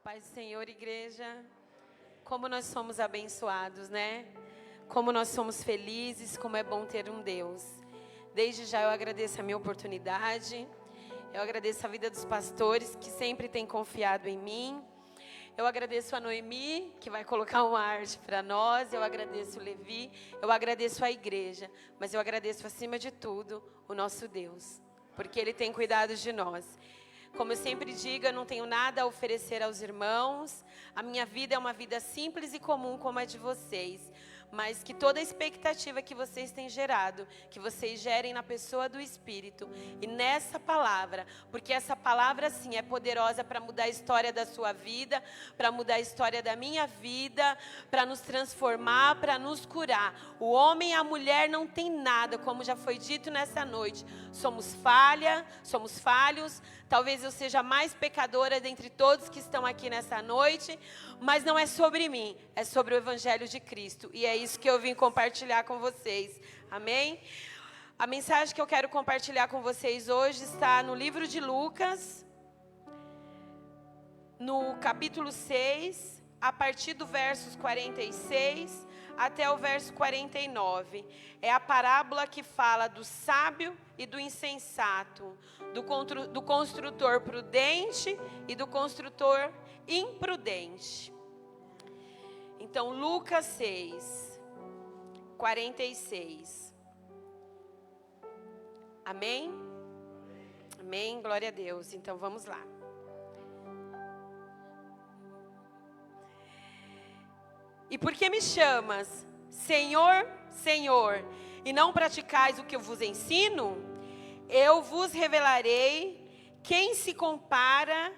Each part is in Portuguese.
Paz do Senhor, igreja. Como nós somos abençoados, né? Como nós somos felizes, como é bom ter um Deus. Desde já eu agradeço a minha oportunidade. Eu agradeço a vida dos pastores que sempre têm confiado em mim. Eu agradeço a Noemi, que vai colocar uma arte para nós. Eu agradeço o Levi. Eu agradeço a igreja. Mas eu agradeço, acima de tudo, o nosso Deus. Porque Ele tem cuidado de nós. Como eu sempre digo, eu não tenho nada a oferecer aos irmãos. A minha vida é uma vida simples e comum como a de vocês. Mas que toda a expectativa que vocês têm gerado, que vocês gerem na pessoa do Espírito e nessa palavra, porque essa palavra sim é poderosa para mudar a história da sua vida, para mudar a história da minha vida, para nos transformar, para nos curar. O homem e a mulher não tem nada, como já foi dito nessa noite. Somos falhos. Talvez eu seja a mais pecadora dentre todos que estão aqui nessa noite, mas não é sobre mim, é sobre o Evangelho de Cristo. E é isso que eu vim compartilhar com vocês. Amém? A mensagem que eu quero compartilhar com vocês hoje está no livro de Lucas, no capítulo 6, a partir do versos 46 até o verso 49. É a parábola que fala do sábio e do insensato, do construtor prudente e do construtor imprudente. Então, Lucas 6, 46. Amém? Amém, glória a Deus. Então, vamos lá. E por que me chamas, Senhor, Senhor, e não praticais o que eu vos ensino? Eu vos revelarei quem se compara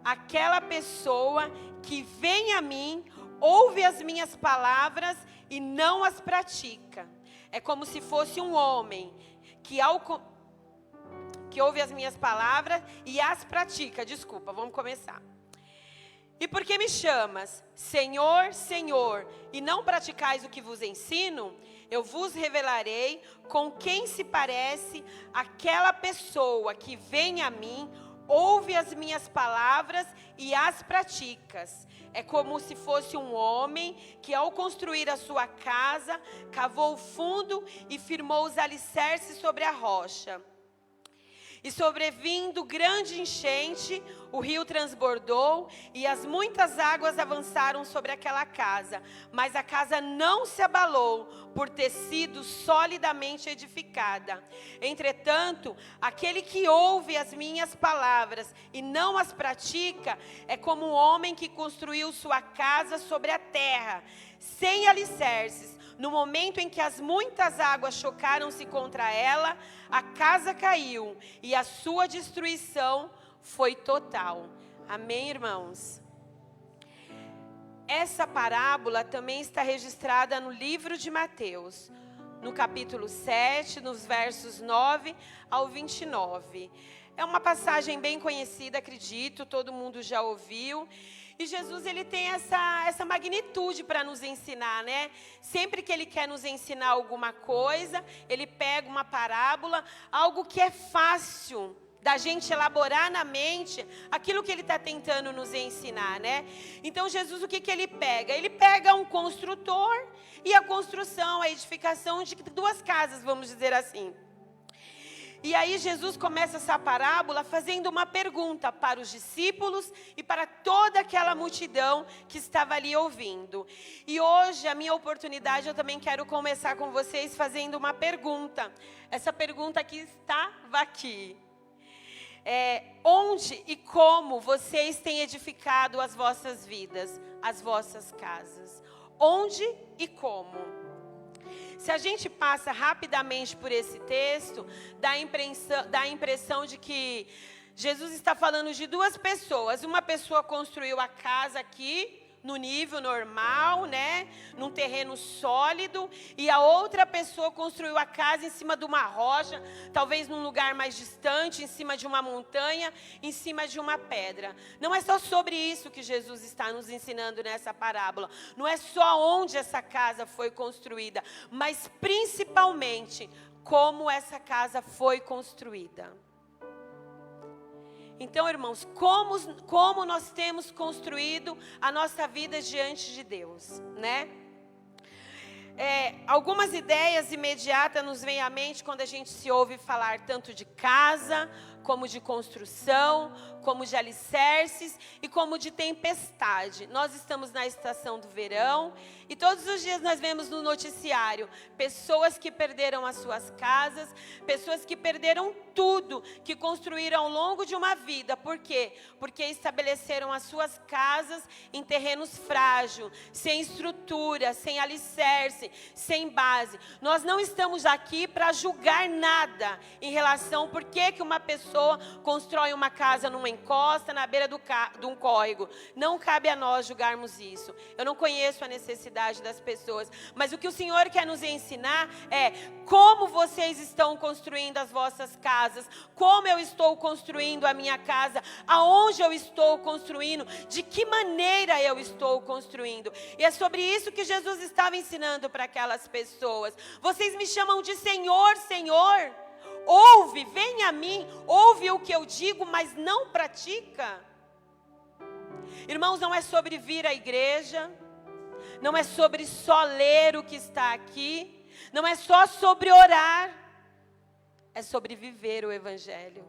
àquela pessoa que vem a mim, ouve as minhas palavras e não as pratica. É como se fosse um homem que ouve as minhas palavras e as pratica. Desculpa, vamos começar. E por que me chamas, Senhor, Senhor, e não praticais o que vos ensino? Eu vos revelarei com quem se parece aquela pessoa que vem a mim, ouve as minhas palavras e as praticas. É como se fosse um homem que, ao construir a sua casa, cavou fundo e firmou os alicerces sobre a rocha. E sobrevindo grande enchente, o rio transbordou e as muitas águas avançaram sobre aquela casa. Mas a casa não se abalou por ter sido solidamente edificada. Entretanto, aquele que ouve as minhas palavras e não as pratica, é como um homem que construiu sua casa sobre a terra, sem alicerces. No momento em que as muitas águas chocaram-se contra ela, a casa caiu e a sua destruição foi total. Amém, irmãos? Essa parábola também está registrada no livro de Mateus, no capítulo 7, nos versos 9 ao 29. É uma passagem bem conhecida, acredito, todo mundo já ouviu. E Jesus, ele tem essa magnitude para nos ensinar, né? Sempre que ele quer nos ensinar alguma coisa, ele pega uma parábola, algo que é fácil da gente elaborar na mente aquilo que ele está tentando nos ensinar, né? Então, Jesus, o que ele pega? Ele pega um construtor e a construção, a edificação de duas casas, vamos dizer assim. E aí Jesus começa essa parábola fazendo uma pergunta para os discípulos e para toda aquela multidão que estava ali ouvindo. E hoje, a minha oportunidade, eu também quero começar com vocês fazendo uma pergunta. Essa pergunta que estava aqui. Onde e como vocês têm edificado as vossas vidas, as vossas casas? Onde e como? Se a gente passa rapidamente por esse texto, dá a impressão de que Jesus está falando de duas pessoas. Uma pessoa construiu a casa aqui, no nível normal, né? Num terreno sólido. E a outra pessoa construiu a casa em cima de uma rocha, talvez num lugar mais distante, em cima de uma montanha, em cima de uma pedra. Não é só sobre isso que Jesus está nos ensinando nessa parábola. Não é só onde essa casa foi construída, mas principalmente como essa casa foi construída. Então, irmãos, como nós temos construído a nossa vida diante de Deus, né? Algumas ideias imediatas nos vêm à mente quando a gente se ouve falar tanto de casa, como de construção, como de alicerces e como de tempestade. Nós estamos na estação do verão e todos os dias nós vemos no noticiário pessoas que perderam as suas casas, pessoas que perderam tudo que construíram ao longo de uma vida. Por quê? Porque estabeleceram as suas casas em terrenos frágeis, sem estrutura, sem alicerce, sem base. Nós não estamos aqui para julgar nada em relação por que uma pessoa constrói uma casa numa encosta, na beira de um córrego. Não cabe a nós julgarmos isso. Eu não conheço a necessidade das pessoas, mas o que o Senhor quer nos ensinar é como vocês estão construindo as vossas casas, como eu estou construindo a minha casa, aonde eu estou construindo, de que maneira eu estou construindo. E é sobre isso que Jesus estava ensinando para aquelas pessoas. Vocês me chamam de Senhor, Senhor. Ouve, vem a mim, ouve o que eu digo, mas não pratica. Irmãos, não é sobre vir à igreja, não é sobre só ler o que está aqui, não é só sobre orar, é sobre viver o Evangelho.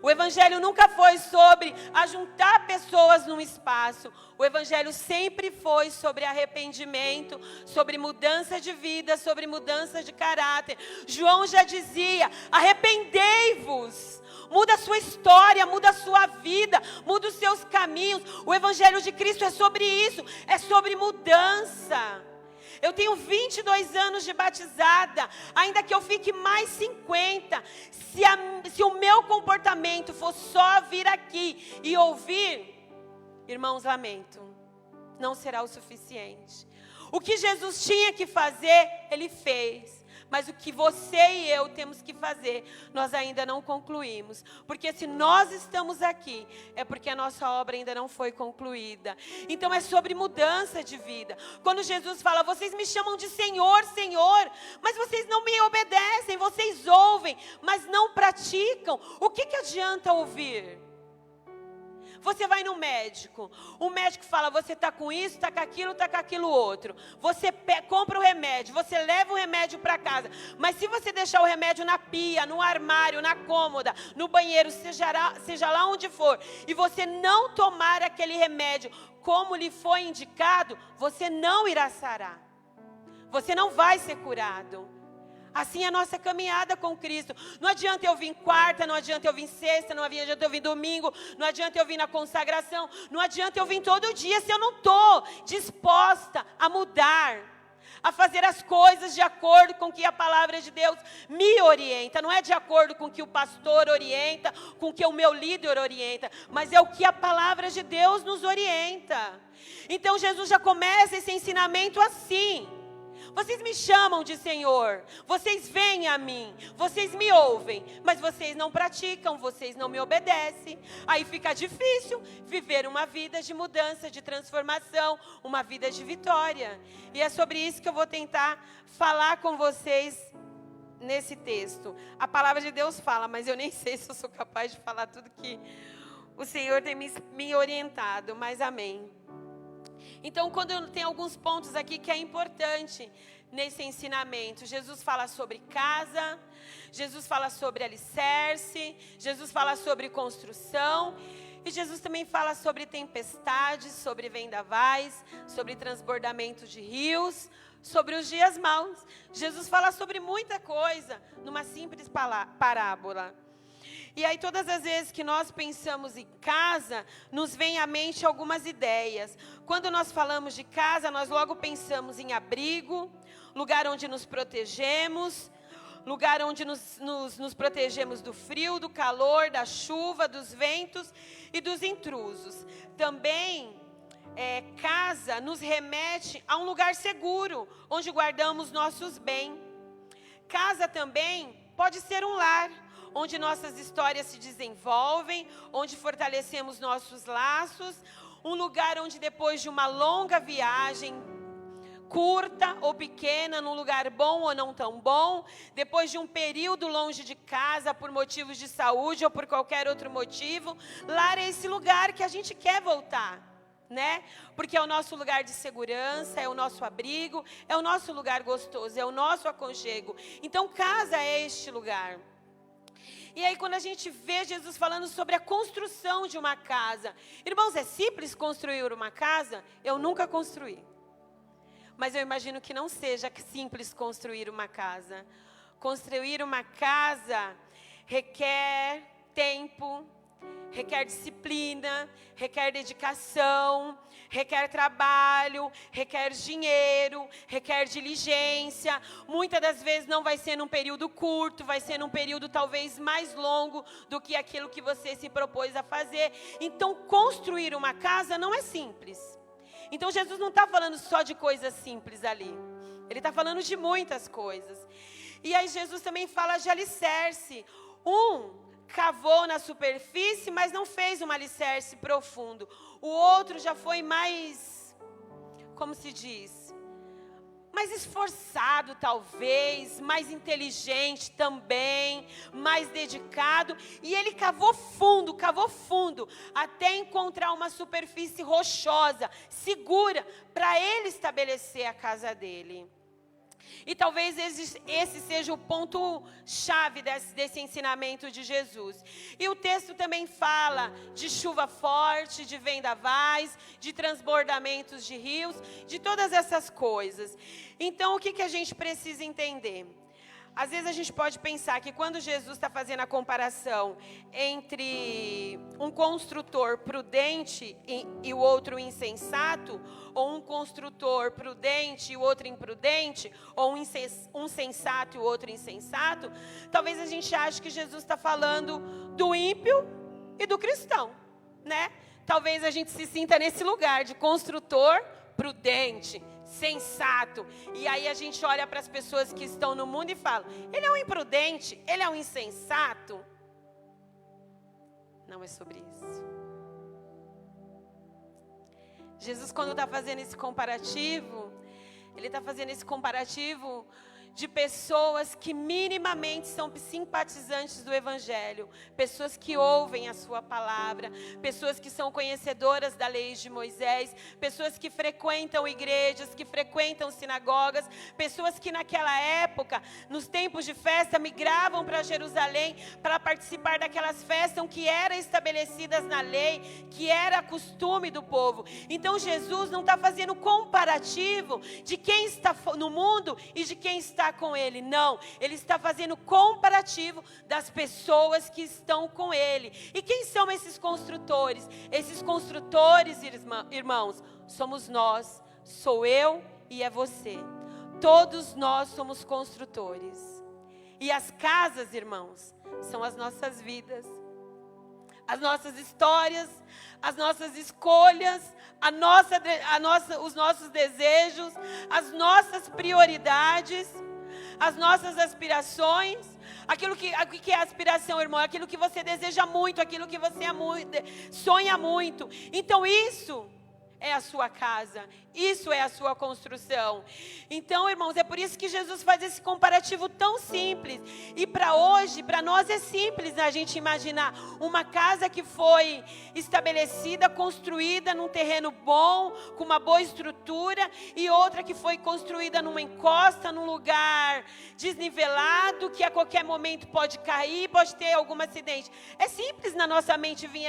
O Evangelho nunca foi sobre ajuntar pessoas num espaço. O Evangelho sempre foi sobre arrependimento, sobre mudança de vida, sobre mudança de caráter. João já dizia: arrependei-vos. Muda a sua história, muda a sua vida, muda os seus caminhos. O Evangelho de Cristo é sobre isso, é sobre mudança. Eu tenho 22 anos de batizada, ainda que eu fique mais 50, se o meu comportamento for só vir aqui e ouvir, irmãos, lamento, não será o suficiente. O que Jesus tinha que fazer, Ele fez. Mas o que você e eu temos que fazer, nós ainda não concluímos. Porque se nós estamos aqui, é porque a nossa obra ainda não foi concluída. Então é sobre mudança de vida. Quando Jesus fala: vocês me chamam de Senhor, Senhor, mas vocês não me obedecem, vocês ouvem, mas não praticam. O que adianta ouvir? Você vai no médico, o médico fala: você está com isso, está com aquilo outro. Você compra o remédio, você leva o remédio para casa. Mas se você deixar o remédio na pia, no armário, na cômoda, no banheiro, seja lá onde for, e você não tomar aquele remédio como lhe foi indicado, você não irá sarar. Você não vai ser curado. Assim é a nossa caminhada com Cristo. Não adianta eu vir quarta, não adianta eu vir sexta, não adianta eu vir domingo, não adianta eu vir na consagração, não adianta eu vir todo dia se eu não estou disposta a mudar, a fazer as coisas de acordo com o que a palavra de Deus me orienta. Não é de acordo com o que o pastor orienta, com o que o meu líder orienta, mas é o que a palavra de Deus nos orienta. Então Jesus já começa esse ensinamento assim: vocês me chamam de Senhor, vocês vêm a mim, vocês me ouvem, mas vocês não praticam, vocês não me obedecem. Aí fica difícil viver uma vida de mudança, de transformação, uma vida de vitória. E é sobre isso que eu vou tentar falar com vocês nesse texto. A palavra de Deus fala, mas eu nem sei se eu sou capaz de falar tudo que o Senhor tem me orientado, mas amém. Então, quando tem alguns pontos aqui que é importante nesse ensinamento, Jesus fala sobre casa, Jesus fala sobre alicerce, Jesus fala sobre construção, e Jesus também fala sobre tempestades, sobre vendavais, sobre transbordamento de rios, sobre os dias maus. Jesus fala sobre muita coisa numa simples parábola. E aí todas as vezes que nós pensamos em casa, nos vem à mente algumas ideias. Quando nós falamos de casa, nós logo pensamos em abrigo, lugar onde nos protegemos, lugar onde nos protegemos do frio, do calor, da chuva, dos ventos e dos intrusos. Também casa nos remete a um lugar seguro, onde guardamos nossos bens. Casa também pode ser um lar, onde nossas histórias se desenvolvem, onde fortalecemos nossos laços, um lugar onde depois de uma longa viagem, curta ou pequena, num lugar bom ou não tão bom, depois de um período longe de casa por motivos de saúde ou por qualquer outro motivo, lar é esse lugar que a gente quer voltar, né? Porque é o nosso lugar de segurança, é o nosso abrigo, é o nosso lugar gostoso, é o nosso aconchego. Então, casa é este lugar. E aí, quando a gente vê Jesus falando sobre a construção de uma casa, irmãos, é simples construir uma casa? Eu nunca construí. Mas eu imagino que não seja simples construir uma casa. Construir uma casa requer tempo, requer disciplina, requer dedicação, requer trabalho, requer dinheiro, requer diligência. Muitas das vezes não vai ser num período curto, vai ser num período talvez mais longo do que aquilo que você se propôs a fazer. Então, construir uma casa não é simples. Então, Jesus não está falando só de coisas simples ali. Ele está falando de muitas coisas. E aí, Jesus também fala de alicerce. Cavou na superfície, mas não fez um alicerce profundo. O outro já foi mais, como se diz? Mais esforçado talvez, mais inteligente também, mais dedicado. E ele cavou fundo, até encontrar uma superfície rochosa, segura, para ele estabelecer a casa dele. E talvez esse seja o ponto-chave desse ensinamento de Jesus. E o texto também fala de chuva forte, de vendavais, de transbordamentos de rios, de todas essas coisas. Então, o que a gente precisa entender? Às vezes a gente pode pensar que quando Jesus está fazendo a comparação entre um construtor prudente e o outro insensato, ou um construtor prudente e o outro imprudente, ou um sensato e o outro insensato, talvez a gente ache que Jesus está falando do ímpio e do cristão, né? Talvez a gente se sinta nesse lugar de construtor prudente, sensato. E aí a gente olha para as pessoas que estão no mundo e fala: ele é um imprudente, ele é um insensato. Não é sobre isso. Jesus, quando está fazendo esse comparativo, ele está fazendo esse comparativo de pessoas que minimamente são simpatizantes do Evangelho, pessoas que ouvem a sua palavra, pessoas que são conhecedoras da lei de Moisés, pessoas que frequentam igrejas, que frequentam sinagogas, pessoas que naquela época, nos tempos de festa, migravam para Jerusalém para participar daquelas festas que eram estabelecidas na lei, que era costume do povo. Então Jesus não está fazendo comparativo de quem está no mundo e de quem está com ele, não, ele está fazendo comparativo das pessoas que estão com ele. E quem são esses construtores? Esses construtores, irmãos, somos nós, sou eu e é você. Todos nós somos construtores. E as casas, irmãos, são as nossas vidas, as nossas histórias, as nossas escolhas, os nossos desejos, as nossas prioridades, as nossas aspirações. O que é aspiração, irmão? Aquilo que você deseja muito, aquilo que você sonha muito. Então isso é a sua casa, isso é a sua construção. Então, irmãos, é por isso que Jesus faz esse comparativo tão simples. E para hoje, para nós é simples a gente imaginar uma casa que foi estabelecida, construída num terreno bom, com uma boa estrutura, e outra que foi construída numa encosta, num lugar desnivelado, que a qualquer momento pode cair, pode ter algum acidente. É simples na nossa mente vir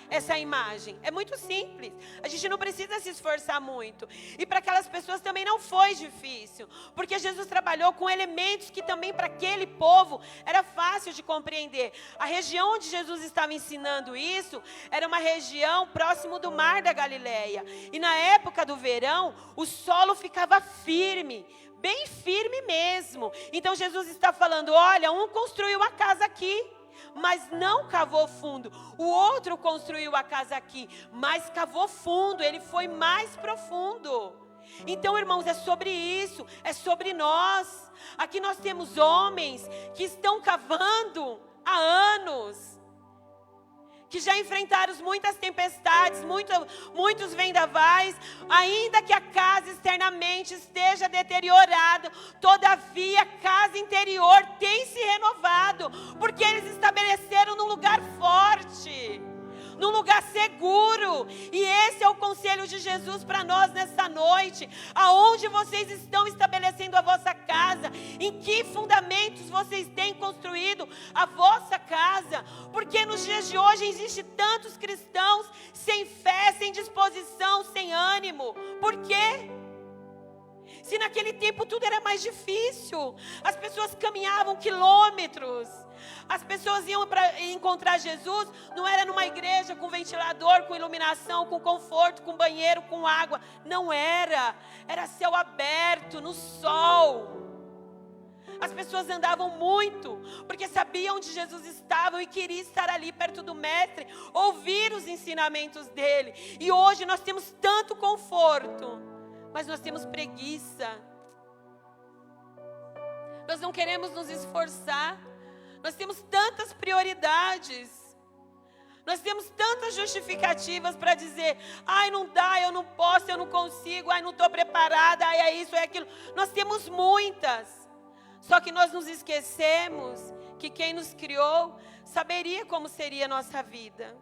essa imagem. É muito simples. A gente não precisa se esforçar muito. E para aquelas pessoas também não foi difícil, porque Jesus trabalhou com elementos que também para aquele povo era fácil de compreender. A região onde Jesus estava ensinando isso era uma região próximo do mar da Galileia. E na época do verão, o solo ficava firme, bem firme mesmo. Então Jesus está falando: olha, um construiu a casa aqui, mas não cavou fundo. O outro construiu a casa aqui, mas cavou fundo, ele foi mais profundo. Então, irmãos, é sobre isso, é sobre nós. Aqui nós temos homens que estão cavando há anos, que já enfrentaram muitas tempestades, muitos vendavais, ainda que a casa externamente esteja deteriorada, todavia a casa interior tem se renovado, porque eles estabeleceram num lugar forte, num lugar seguro. E esse é o conselho de Jesus para nós nessa noite. Aonde vocês estão estabelecendo a vossa casa? Em que fundamentos vocês têm construído a vossa casa? Porque nos dias de hoje existem tantos cristãos sem fé, sem disposição, sem ânimo. Por quê? Se naquele tempo tudo era mais difícil, as pessoas caminhavam quilômetros, as pessoas iam para encontrar Jesus, não era numa igreja com ventilador, com iluminação, com conforto, com banheiro, com água, não era, era céu aberto, no sol. As pessoas andavam muito, porque sabiam onde Jesus estava e queriam estar ali perto do mestre, ouvir os ensinamentos dele. E hoje nós temos tanto conforto, mas nós temos preguiça. Nós não queremos nos esforçar. Nós temos tantas prioridades. Nós temos tantas justificativas para dizer: ai, não dá, eu não posso, eu não consigo, ai, não estou preparada, ai, é isso, é aquilo. Nós temos muitas. Só que nós nos esquecemos que quem nos criou saberia como seria a nossa vida.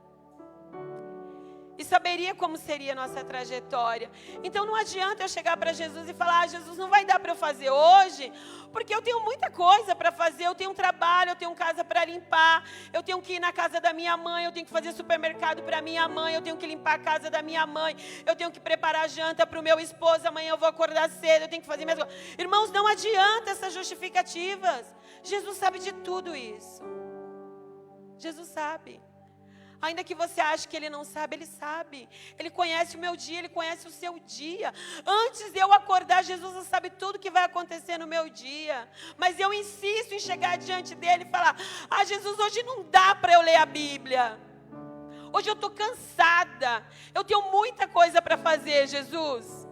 E saberia como seria a nossa trajetória. Então não adianta eu chegar para Jesus e falar: ah, Jesus, não vai dar para eu fazer hoje, porque eu tenho muita coisa para fazer, eu tenho um trabalho, eu tenho casa para limpar, eu tenho que ir na casa da minha mãe, eu tenho que fazer supermercado para minha mãe, eu tenho que limpar a casa da minha mãe, eu tenho que preparar janta para o meu esposo, amanhã eu vou acordar cedo, eu tenho que fazer minhas coisas. Irmãos, não adianta essas justificativas. Jesus sabe de tudo isso. Jesus sabe. Ainda que você ache que Ele não sabe, Ele sabe. Ele conhece o meu dia, Ele conhece o seu dia. Antes de eu acordar, Jesus sabe tudo que vai acontecer no meu dia. Mas eu insisto em chegar diante dEle e falar: ah, Jesus, hoje não dá para eu ler a Bíblia. Hoje eu estou cansada. Eu tenho muita coisa para fazer, Jesus.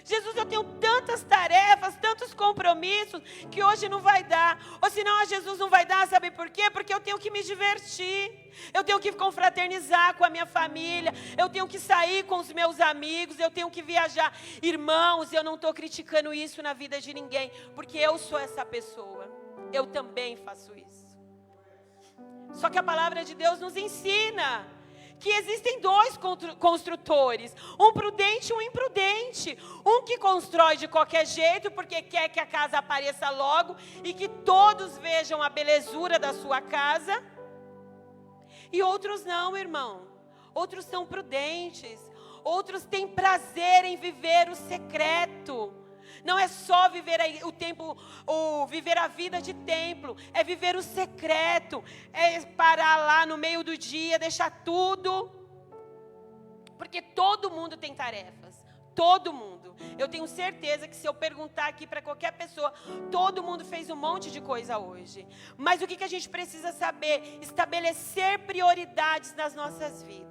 Jesus, eu tenho tantas tarefas, tantos compromissos, que hoje não vai dar. Ou senão, Jesus, não vai dar, sabe por quê? Porque eu tenho que me divertir, eu tenho que confraternizar com a minha família, eu tenho que sair com os meus amigos, eu tenho que viajar. Irmãos, eu não estou criticando isso na vida de ninguém, porque eu sou essa pessoa, eu também faço isso. Só que a palavra de Deus nos ensina que existem dois construtores, um prudente e um imprudente. Um que constrói de qualquer jeito, porque quer que a casa apareça logo e que todos vejam a belezura da sua casa. E outros não, irmão. Outros são prudentes. Outros têm prazer em viver o secreto. Não é só viver o tempo, ou viver a vida de templo, é viver o secreto, é parar lá no meio do dia, deixar tudo, porque todo mundo tem tarefas, todo mundo. Eu tenho certeza que se eu perguntar aqui para qualquer pessoa, todo mundo fez um monte de coisa hoje. Mas o que a gente precisa saber? Estabelecer prioridades nas nossas vidas.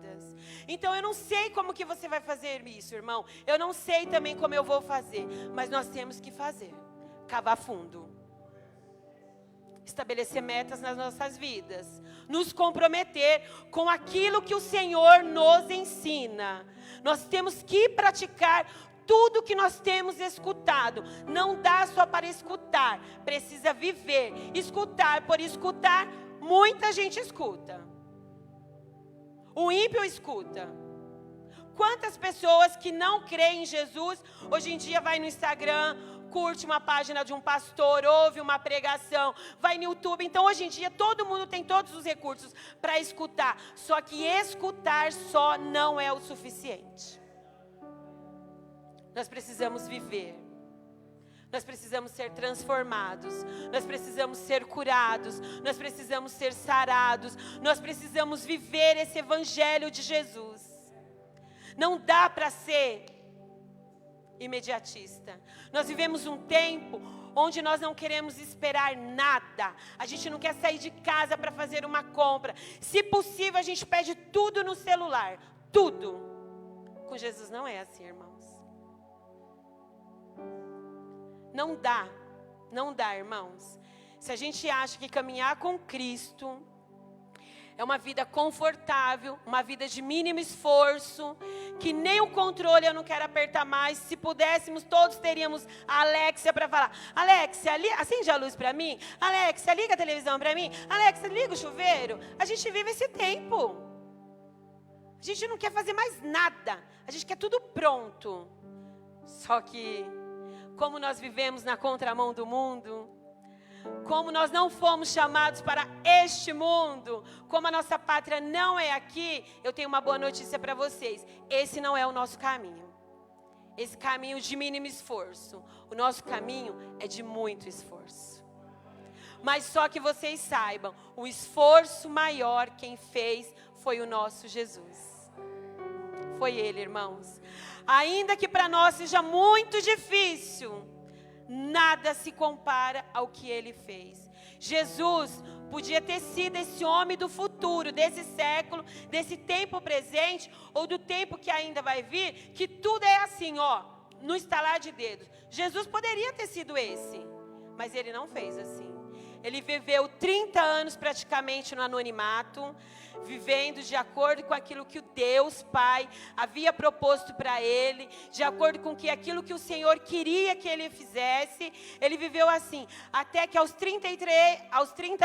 Então eu não sei como que você vai fazer isso, irmão. Eu não sei também como eu vou fazer. Mas nós temos que fazer. Cavar fundo. Estabelecer metas nas nossas vidas. Nos comprometer com aquilo que o Senhor nos ensina. Nós temos que praticar tudo que nós temos escutado. Não dá só para escutar. Precisa viver. Escutar por escutar, muita gente escuta. O ímpio escuta. Quantas pessoas que não creem em Jesus, hoje em dia vai no Instagram, curte uma página de um pastor, ouve uma pregação, vai no YouTube. Então hoje em dia todo mundo tem todos os recursos para escutar. Só que escutar só não é o suficiente. Nós precisamos viver. Nós precisamos ser transformados, nós precisamos ser curados, nós precisamos ser sarados, nós precisamos viver esse evangelho de Jesus. Não dá para ser imediatista. Nós vivemos um tempo onde nós não queremos esperar nada. A gente não quer sair de casa para fazer uma compra. Se possível, a gente pede tudo no celular, tudo. Com Jesus não é assim, irmãos. Não dá, irmãos. Se a gente acha que caminhar com Cristo É uma vida confortável, uma vida de mínimo esforço, que nem o controle eu não quero apertar mais. Se pudéssemos, todos teríamos a Alexia para falar: Alexia, acende a luz para mim. Alexia, liga a televisão para mim. Alexia, liga o chuveiro. A gente vive esse tempo. A gente não quer fazer mais nada. A gente quer tudo pronto. Só que, como nós vivemos na contramão do mundo, como nós não fomos chamados para este mundo, como a nossa pátria não é aqui, eu tenho uma boa notícia para vocês. Esse não é o nosso caminho. Esse caminho de mínimo esforço. O nosso caminho é de muito esforço. Mas só que vocês saibam, o esforço maior quem fez foi o nosso Jesus. Foi Ele, irmãos. Ainda que para nós seja muito difícil, nada se compara ao que Ele fez. Jesus podia ter sido esse homem do futuro, desse século, desse tempo presente, ou do tempo que ainda vai vir, que tudo é assim, ó, no estalar de dedos. Jesus poderia ter sido esse, mas Ele não fez assim. Ele viveu 30 anos praticamente no anonimato, vivendo de acordo com aquilo que o Deus Pai havia proposto para ele, de acordo com aquilo que o Senhor queria que ele fizesse. Ele viveu assim, até que aos 30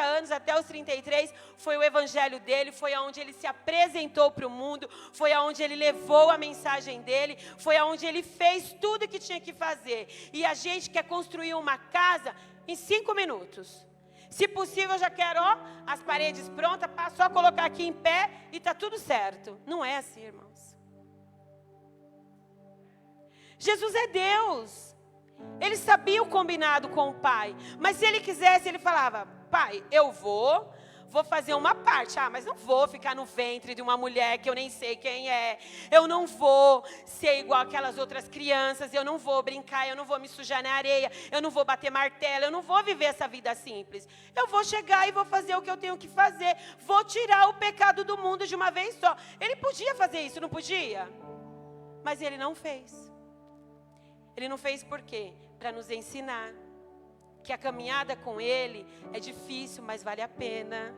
anos, até os 33, foi o evangelho dele, foi aonde ele se apresentou para o mundo, foi aonde ele levou a mensagem dele, foi aonde ele fez tudo o que tinha que fazer. E a gente quer construir uma casa em 5 minutos. Se possível, eu já quero, ó, as paredes prontas, só colocar aqui em pé e está tudo certo. Não é assim, irmãos. Jesus é Deus. Ele sabia o combinado com o Pai. Mas se Ele quisesse, Ele falava: Pai, eu vou fazer uma parte. Mas não vou ficar no ventre de uma mulher que eu nem sei quem é. Eu não vou ser igual aquelas outras crianças. Eu não vou brincar, eu não vou me sujar na areia. Eu não vou bater martelo, eu não vou viver essa vida simples. Eu vou chegar e vou fazer o que eu tenho que fazer. Vou tirar o pecado do mundo de uma vez só. Ele podia fazer isso, não podia? Mas Ele não fez. Ele não fez por quê? Para nos ensinar que a caminhada com Ele é difícil, mas vale a pena.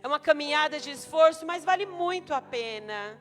É uma caminhada de esforço, mas vale muito a pena.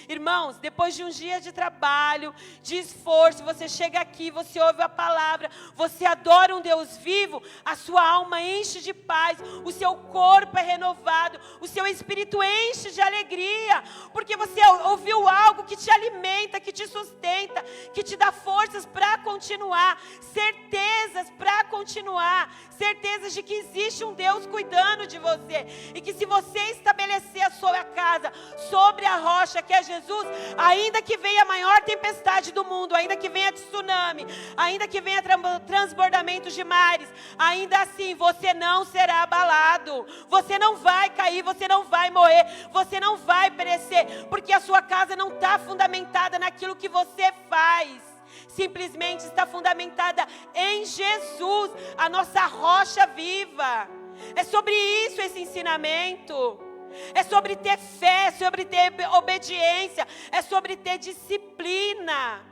Irmãos, depois de um dia de trabalho, de esforço, você chega aqui, você ouve a palavra, você adora um Deus vivo, a sua alma enche de paz, o seu corpo é renovado, o seu espírito enche de alegria, porque você ouviu algo que te alimenta, que te sustenta, que te dá forças para continuar, certezas para continuar, certezas de que existe um Deus cuidando de você, e que se você estabelecer a sua casa sobre a rocha que é Jesus, ainda que venha a maior tempestade do mundo, ainda que venha tsunami, ainda que venha transbordamento de mares, ainda assim você não será abalado, você não vai cair, você não vai morrer, você não vai perecer, porque a sua casa não está fundamentada naquilo que você faz, simplesmente está fundamentada em Jesus, a nossa rocha viva. É sobre isso esse ensinamento. É sobre ter fé, é sobre ter obediência, é sobre ter disciplina.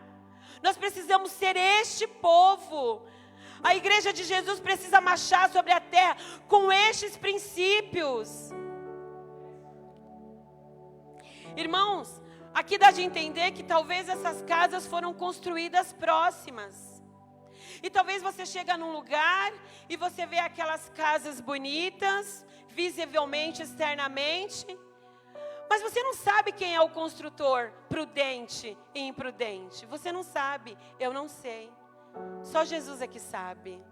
Nós precisamos ser este povo. A igreja de Jesus precisa marchar sobre a terra com estes princípios. Irmãos, aqui dá de entender que talvez essas casas foram construídas próximas. E talvez você chega num lugar e você vê aquelas casas bonitas, visivelmente, externamente, mas você não sabe quem é o construtor, prudente e imprudente. Você não sabe, eu não sei. Só Jesus é que sabe.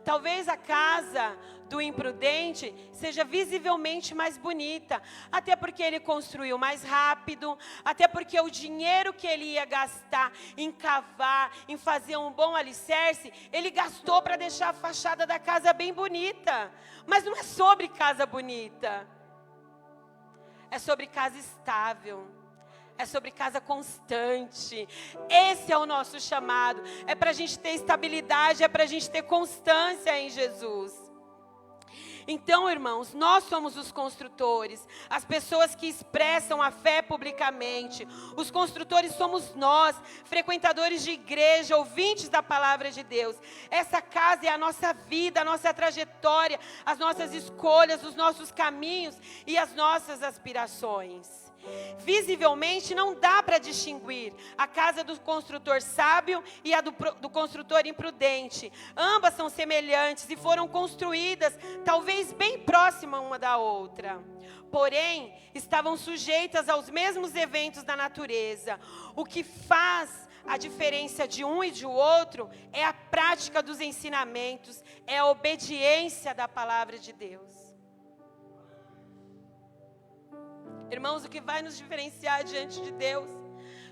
Talvez a casa do imprudente seja visivelmente mais bonita, até porque ele construiu mais rápido, até porque o dinheiro que ele ia gastar em cavar, em fazer um bom alicerce, ele gastou para deixar a fachada da casa bem bonita. Mas não é sobre casa bonita, é sobre casa estável. É sobre casa constante. Esse é o nosso chamado. É para a gente ter estabilidade, é para a gente ter constância em Jesus. Então, irmãos, nós somos os construtores, as pessoas que expressam a fé publicamente. Os construtores somos nós, frequentadores de igreja, ouvintes da palavra de Deus. Essa casa é a nossa vida, a nossa trajetória, as nossas escolhas, os nossos caminhos e as nossas aspirações. Visivelmente não dá para distinguir a casa do construtor sábio e a do construtor imprudente. Ambas são semelhantes e foram construídas talvez bem próximas uma da outra. Porém, estavam sujeitas aos mesmos eventos da natureza. O que faz a diferença de um e de outro é a prática dos ensinamentos, é a obediência da palavra de Deus. Irmãos, o que vai nos diferenciar diante de Deus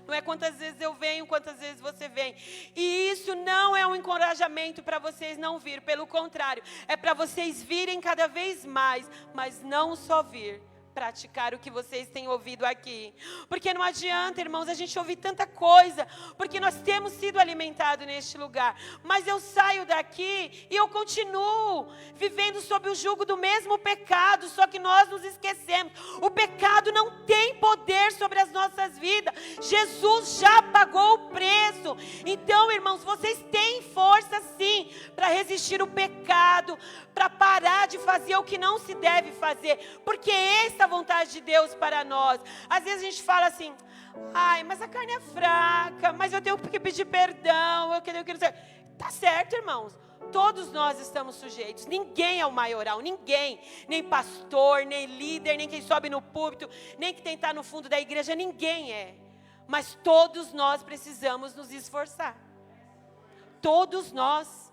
não é quantas vezes eu venho, quantas vezes você vem. E isso não é um encorajamento para vocês não vir. Pelo contrário, é para vocês virem cada vez mais, mas não só vir. Praticar o que vocês têm ouvido aqui. Porque não adianta, irmãos, a gente ouvir tanta coisa, porque nós temos sido alimentados neste lugar. Mas eu saio daqui e eu continuo vivendo sob o jugo do mesmo pecado, só que nós nos esquecemos. O pecado não tem poder sobre as nossas vidas. Jesus já pagou o preço. Então, irmãos, vocês têm força sim para resistir o pecado, para parar de fazer o que não se deve fazer, porque essa é a vontade de Deus para nós. Às vezes a gente fala assim, ai, mas a carne é fraca, mas eu tenho que pedir perdão, eu tenho que... Tá certo, irmãos, todos nós estamos sujeitos, ninguém é o maioral, ninguém, nem pastor, nem líder, nem quem sobe no púlpito, nem quem está no fundo da igreja, ninguém é, mas todos nós precisamos nos esforçar, todos nós.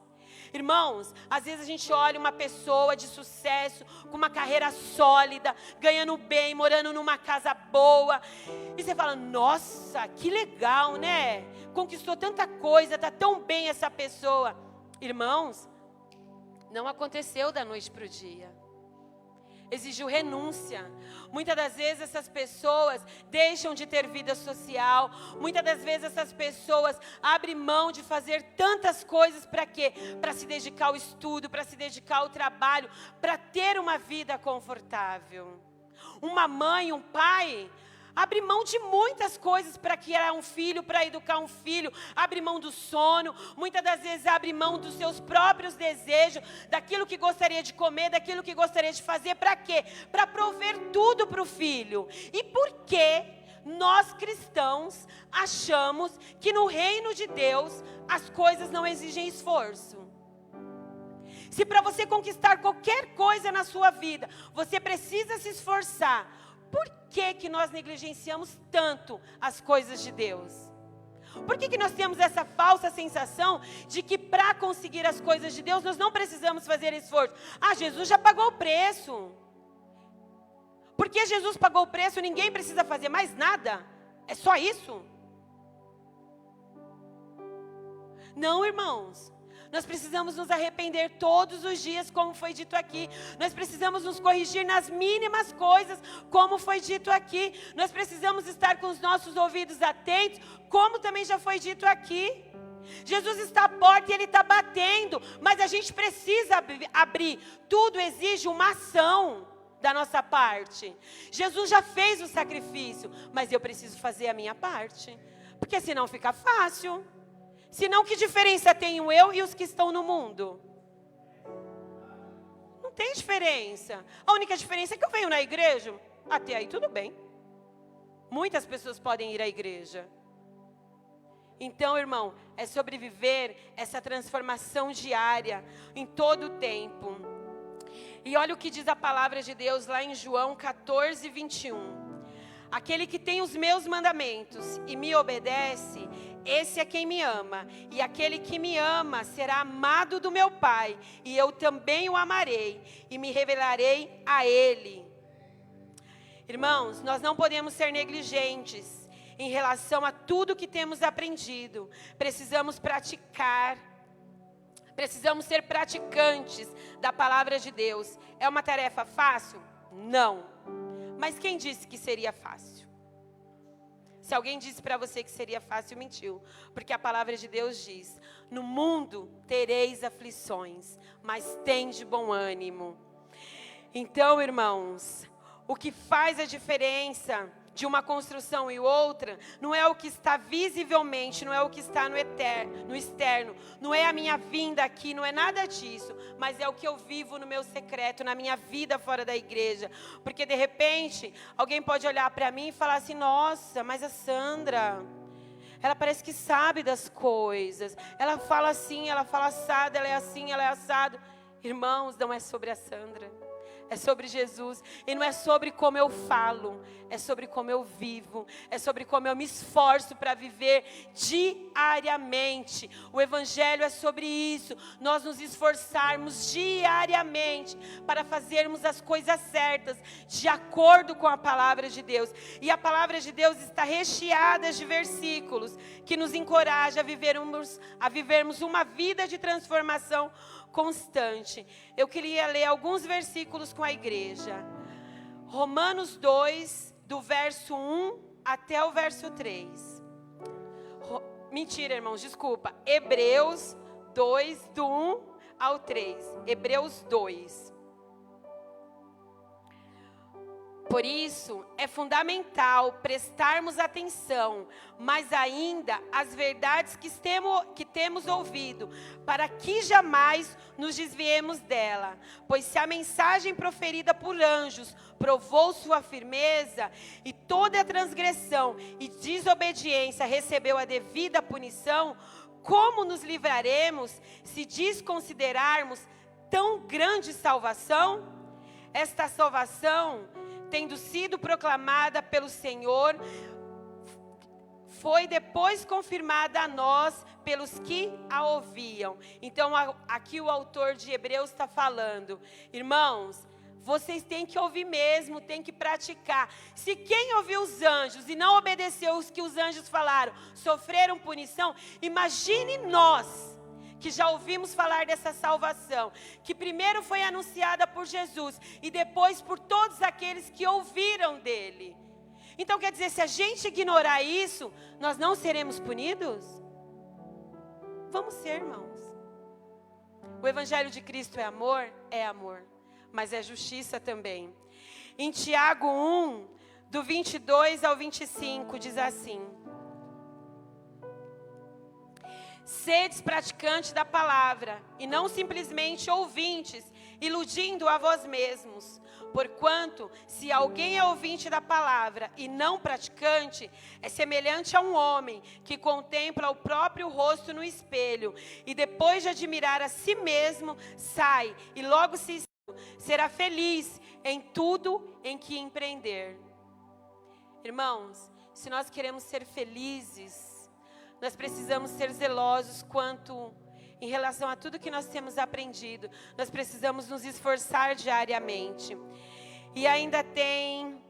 Irmãos, às vezes a gente olha uma pessoa de sucesso, com uma carreira sólida, ganhando bem, morando numa casa boa, e você fala, nossa, que legal, né? Conquistou tanta coisa, está tão bem essa pessoa. Irmãos, não aconteceu da noite para o dia. Exigiu renúncia. Muitas das vezes essas pessoas deixam de ter vida social. Muitas das vezes essas pessoas abrem mão de fazer tantas coisas para quê? Para se dedicar ao estudo, para se dedicar ao trabalho, para ter uma vida confortável. Uma mãe, um pai, abre mão de muitas coisas para criar um filho, para educar um filho. Abre mão do sono. Muitas das vezes abre mão dos seus próprios desejos, daquilo que gostaria de comer, daquilo que gostaria de fazer. Para quê? Para prover tudo para o filho. E por que nós cristãos achamos que no reino de Deus as coisas não exigem esforço? Se para você conquistar qualquer coisa na sua vida, você precisa se esforçar, por que nós negligenciamos tanto as coisas de Deus? Por que nós temos essa falsa sensação de que para conseguir as coisas de Deus nós não precisamos fazer esforço? Ah, Jesus já pagou o preço. Porque Jesus pagou o preço, ninguém precisa fazer mais nada? É só isso? Não, irmãos. Nós precisamos nos arrepender todos os dias, como foi dito aqui. Nós precisamos nos corrigir nas mínimas coisas, como foi dito aqui. Nós precisamos estar com os nossos ouvidos atentos, como também já foi dito aqui. Jesus está à porta e Ele está batendo, mas a gente precisa abrir. Tudo exige uma ação da nossa parte. Jesus já fez o sacrifício, mas eu preciso fazer a minha parte, porque senão fica fácil. Senão, que diferença tenho eu e os que estão no mundo? Não tem diferença. A única diferença é que eu venho na igreja. Até aí tudo bem. Muitas pessoas podem ir à igreja. Então, irmão, é sobreviver essa transformação diária em todo o tempo. E olha o que diz a palavra de Deus lá em João 14, 21. Aquele que tem os meus mandamentos e me obedece, esse é quem me ama. E aquele que me ama será amado do meu Pai, e eu também o amarei e me revelarei a ele. Irmãos, nós não podemos ser negligentes em relação a tudo que temos aprendido. Precisamos praticar. Precisamos ser praticantes da palavra de Deus. É uma tarefa fácil? Não. Mas quem disse que seria fácil? Se alguém disse para você que seria fácil, mentiu. Porque a palavra de Deus diz: no mundo tereis aflições, mas tende bom ânimo. Então, irmãos, o que faz a diferença de uma construção e outra, não é o que está visivelmente, não é o que está no externo, não é a minha vinda aqui, não é nada disso, mas é o que eu vivo no meu secreto, na minha vida fora da igreja. Porque de repente, alguém pode olhar para mim e falar assim: nossa, mas a Sandra, ela parece que sabe das coisas, ela fala assim, ela fala assado, ela é assim, ela é assado. Irmãos, não é sobre a Sandra. É sobre Jesus, e não é sobre como eu falo, é sobre como eu vivo, é sobre como eu me esforço para viver diariamente. O Evangelho é sobre isso, nós nos esforçarmos diariamente para fazermos as coisas certas, de acordo com a palavra de Deus. E a palavra de Deus está recheada de versículos que nos encoraja a vivermos uma vida de transformação constante. Eu queria ler alguns versículos com a igreja. Romanos 2, do verso 1 até o verso 3. Mentira, irmãos, desculpa. Hebreus 2, do 1 ao 3. Hebreus 2. Por isso, é fundamental prestarmos atenção, mas ainda às verdades que temos ouvido, para que jamais nos desviemos dela. Pois se a mensagem proferida por anjos provou sua firmeza, e toda a transgressão e desobediência recebeu a devida punição, como nos livraremos se desconsiderarmos tão grande salvação? Esta salvação, tendo sido proclamada pelo Senhor, foi depois confirmada a nós pelos que a ouviam. Então aqui o autor de Hebreus está falando: irmãos, vocês têm que ouvir mesmo, têm que praticar. Se quem ouviu os anjos e não obedeceu os que os anjos falaram, sofreram punição, imagine nós, que já ouvimos falar dessa salvação, que primeiro foi anunciada por Jesus e depois por todos aqueles que ouviram dele. Então quer dizer, se a gente ignorar isso, nós não seremos punidos? Vamos ser, irmãos. O Evangelho de Cristo é amor, mas é justiça também. Em Tiago 1, do 22 ao 25, diz assim: sedes praticantes da palavra, e não simplesmente ouvintes, iludindo a vós mesmos. Porquanto, se alguém é ouvinte da palavra e não praticante, é semelhante a um homem que contempla o próprio rosto no espelho, e depois de admirar a si mesmo, sai e logo será feliz em tudo em que empreender. Irmãos, se nós queremos ser felizes, nós precisamos ser zelosos em relação a tudo que nós temos aprendido. Nós precisamos nos esforçar diariamente. E ainda tem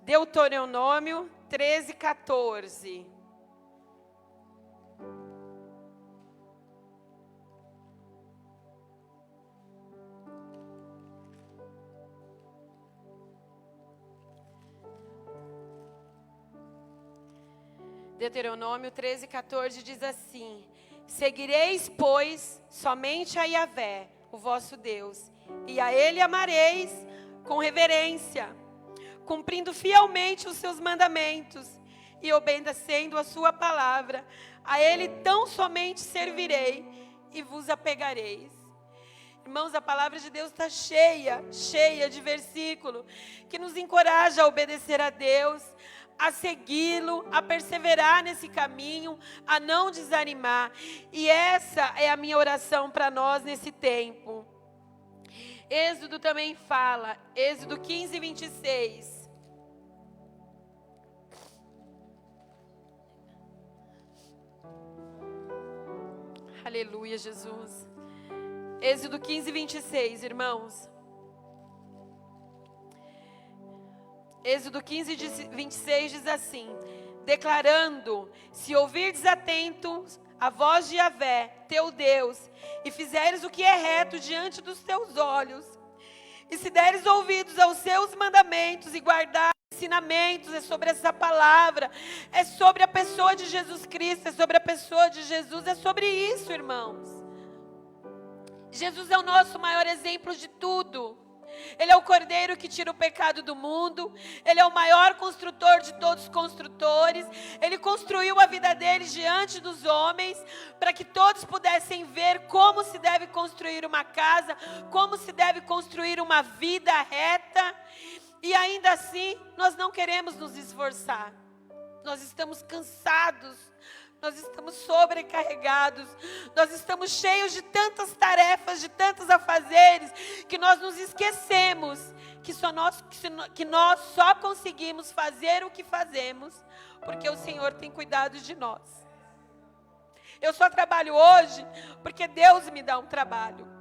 Deuteronômio 13, 14. Deuteronômio 13, 14 diz assim: seguireis, pois, somente a Yahvé, o vosso Deus, e a Ele amareis com reverência, cumprindo fielmente os seus mandamentos e obedecendo a sua palavra. A Ele tão somente servirei e vos apegareis. Irmãos, a palavra de Deus está cheia de versículo que nos encoraja a obedecer a Deus, a segui-lo, a perseverar nesse caminho, a não desanimar. E essa é a minha oração para nós nesse tempo. Êxodo também fala, Êxodo 15, 26. Aleluia, Jesus. Êxodo 15, 26, irmãos. Êxodo 15, 26 diz assim: declarando: se ouvirdes atentos a voz de Yahvé, teu Deus, e fizeres o que é reto diante dos teus olhos, e se deres ouvidos aos seus mandamentos e guardares ensinamentos, é sobre essa palavra, é sobre a pessoa de Jesus Cristo, é sobre a pessoa de Jesus, é sobre isso, irmãos. Jesus é o nosso maior exemplo de tudo. Ele é o Cordeiro que tira o pecado do mundo. Ele é o maior construtor de todos os construtores. Ele construiu a vida dele diante dos homens, para que todos pudessem ver como se deve construir uma casa, como se deve construir uma vida reta. E ainda assim, nós não queremos nos esforçar. Nós estamos cansados. Nós estamos sobrecarregados, nós estamos cheios de tantas tarefas, de tantos afazeres, que nós nos esquecemos que nós só conseguimos fazer o que fazemos, porque o Senhor tem cuidado de nós. Eu só trabalho hoje, porque Deus me dá um trabalho.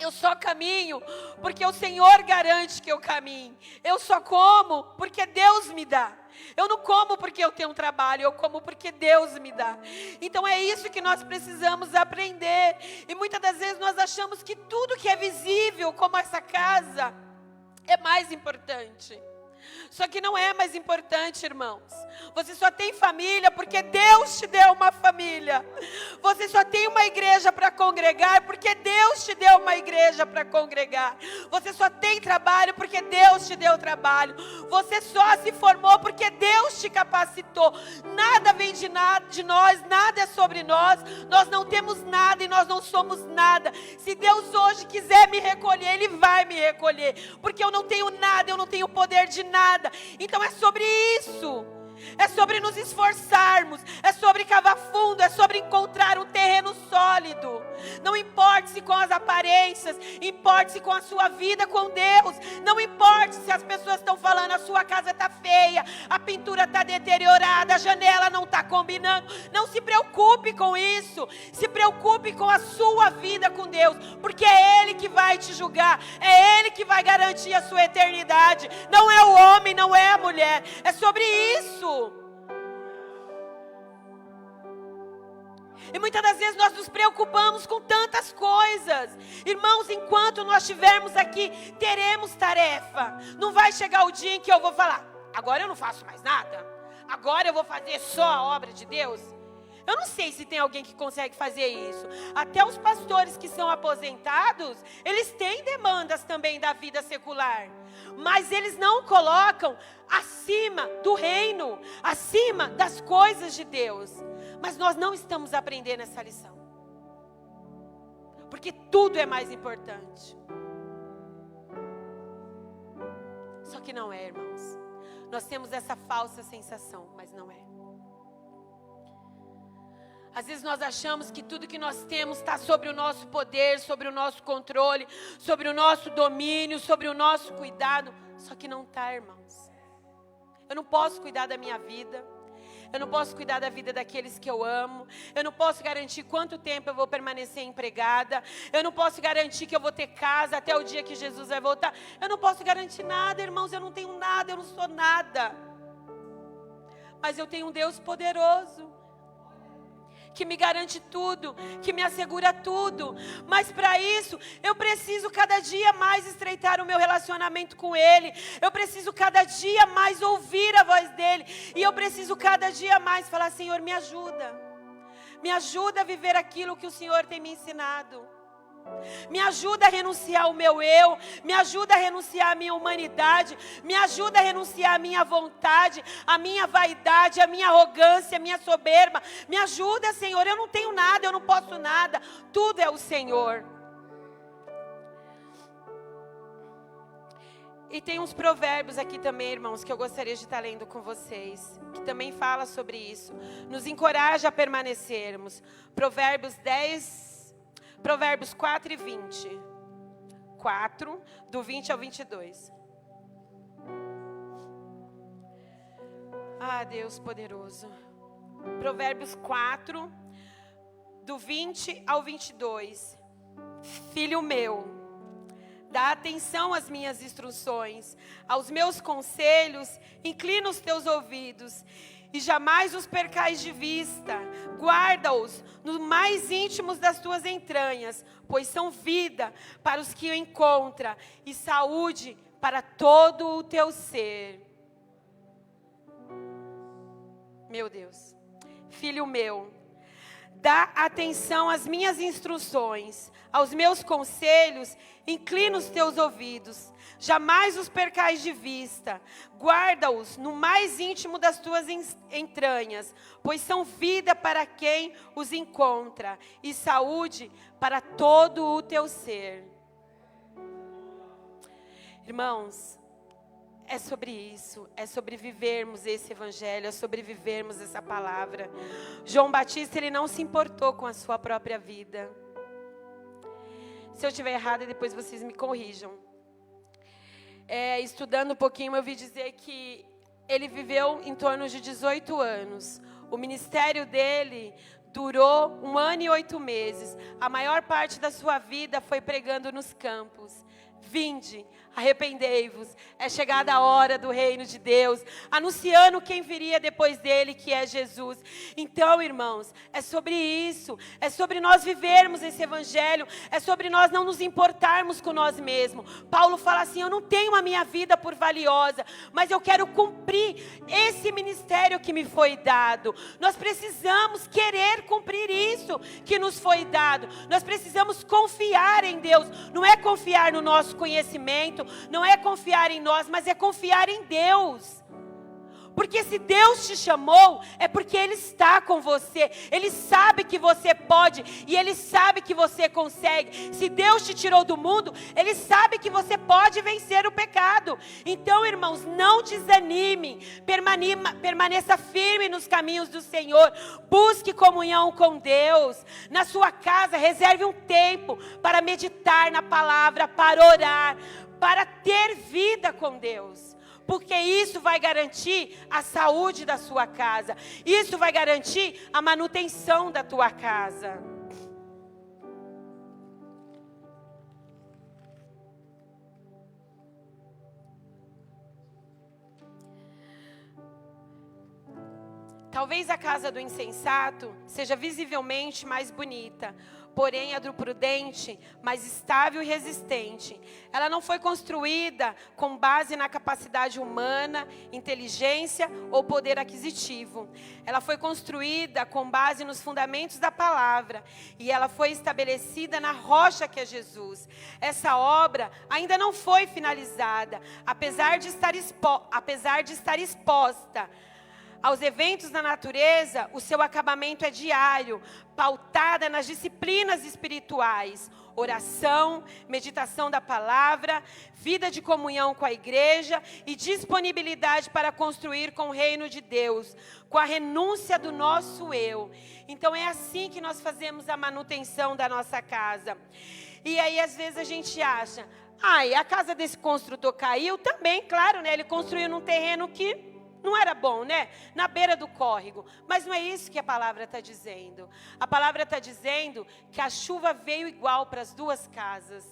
Eu só caminho, porque o Senhor garante que eu caminhe. Eu só como, porque Deus me dá. Eu não como porque eu tenho um trabalho, eu como porque Deus me dá. Então é isso que nós precisamos aprender. E muitas das vezes nós achamos que tudo que é visível, como essa casa, é mais importante. Só que não é mais importante, irmãos. Você só tem família porque Deus te deu uma família. Você só tem uma igreja para congregar porque Deus te deu uma igreja para congregar. Você só tem trabalho porque Deus te deu trabalho. Você só se formou porque Deus te capacitou. Nada vem de nós, nada é sobre nós. Nós não temos nada e nós não somos nada. Se Deus hoje quiser me recolher, Ele vai me recolher. Porque eu não tenho nada, eu não tenho poder de nada. Então é sobre isso. É sobre nos esforçarmos, é sobre cavar fundo, é sobre encontrar um terreno sólido. Não importe-se com as aparências, importe-se com a sua vida com Deus. Não importe se as pessoas estão falando, a sua casa está feia, a pintura está deteriorada, a janela não está combinando. Não se preocupe com isso, se preocupe com a sua vida com Deus, porque é Ele que vai te julgar, é Ele que vai garantir a sua eternidade. Não é o homem, não é a mulher, é sobre isso. E muitas das vezes nós nos preocupamos com tantas coisas. Irmãos, enquanto nós estivermos aqui, teremos tarefa. Não vai chegar o dia em que eu vou falar, agora eu não faço mais nada, agora eu vou fazer só a obra de Deus. Eu não sei se tem alguém que consegue fazer isso. Até os pastores que são aposentados, eles têm demandas também da vida secular. Mas eles não colocam acima do reino, acima das coisas de Deus. Mas nós não estamos aprendendo essa lição. Porque tudo é mais importante. Só que não é, irmãos. Nós temos essa falsa sensação, mas não é. Às vezes nós achamos que tudo que nós temos está sobre o nosso poder, sobre o nosso controle, sobre o nosso domínio, sobre o nosso cuidado. Só que não está, irmãos. Eu não posso cuidar da minha vida. Eu não posso cuidar da vida daqueles que eu amo. Eu não posso garantir quanto tempo eu vou permanecer empregada. Eu não posso garantir que eu vou ter casa até o dia que Jesus vai voltar. Eu não posso garantir nada, irmãos. Eu não tenho nada, eu não sou nada. Mas eu tenho um Deus poderoso, que me garante tudo, que me assegura tudo. Mas para isso, eu preciso cada dia mais estreitar o meu relacionamento com Ele. Eu preciso cada dia mais ouvir a voz dEle. E eu preciso cada dia mais falar, Senhor, me ajuda. Me ajuda a viver aquilo que o Senhor tem me ensinado. Me ajuda a renunciar ao meu eu, me ajuda a renunciar à minha humanidade, me ajuda a renunciar à minha vontade, à minha vaidade, à minha arrogância, à minha soberba. Me ajuda, Senhor, eu não tenho nada, eu não posso nada, tudo é o Senhor. E tem uns provérbios aqui também, irmãos, que eu gostaria de estar lendo com vocês, que também fala sobre isso, nos encoraja a permanecermos. Provérbios 4 e 20. 4, do 20 ao 22. Ah, Deus poderoso. Provérbios 4, do 20 ao 22. Filho meu, dá atenção às minhas instruções, aos meus conselhos, inclina os teus ouvidos. E jamais os percais de vista, guarda-os nos mais íntimos das tuas entranhas, pois são vida para os que o encontram e saúde para todo o teu ser. Meu Deus, filho meu, Dá atenção às minhas instruções, aos meus conselhos, inclina os teus ouvidos. Jamais os percais de vista. Guarda-os no mais íntimo das tuas entranhas, pois são vida para quem os encontra e saúde para todo o teu ser. Irmãos, é sobre isso, é sobre vivermos esse evangelho, é sobre vivermos essa palavra. João Batista, ele não se importou com a sua própria vida. Se eu estiver errada, depois vocês me corrijam. Estudando um pouquinho, eu vi dizer que ele viveu em torno de 18 anos. O ministério dele durou 1 ano e 8 meses. A maior parte da sua vida foi pregando nos campos. Vinde, arrependei-vos, é chegada a hora do reino de Deus, anunciando quem viria depois dele, que é Jesus. Então, irmãos, é sobre isso, é sobre nós vivermos esse evangelho, é sobre nós não nos importarmos com nós mesmos. Paulo fala assim: eu não tenho a minha vida por valiosa, mas eu quero cumprir esse ministério que me foi dado. Nós precisamos querer cumprir isso que nos foi dado. Nós precisamos confiar em Deus. Não é confiar no nosso conhecimento, não é confiar em nós, mas é confiar em Deus. Porque se Deus te chamou, é porque Ele está com você. Ele sabe que você pode e Ele sabe que você consegue. Se Deus te tirou do mundo, Ele sabe que você pode vencer o pecado. Então, irmãos, não desanime. Permaneça firme nos caminhos do Senhor. Busque comunhão com Deus. Na sua casa, reserve um tempo para meditar na palavra, para orar, para ter vida com Deus. Porque isso vai garantir a saúde da sua casa. Isso vai garantir a manutenção da tua casa. Talvez a casa do insensato seja visivelmente mais bonita, porém a do prudente mais estável e resistente. Ela não foi construída com base na capacidade humana, inteligência ou poder aquisitivo. Ela foi construída com base nos fundamentos da palavra e ela foi estabelecida na rocha que é Jesus. Essa obra ainda não foi finalizada, apesar de estar exposta aos eventos da natureza. O seu acabamento é diário, pautada nas disciplinas espirituais: oração, meditação da palavra, vida de comunhão com a igreja e disponibilidade para construir com o reino de Deus, com a renúncia do nosso eu. Então é assim que nós fazemos a manutenção da nossa casa. E aí às vezes a gente acha: a casa desse construtor caiu também, claro, né? Ele construiu num terreno que não era bom, né? Na beira do córrego. Mas não é isso que a palavra está dizendo. A palavra está dizendo que a chuva veio igual para as duas casas.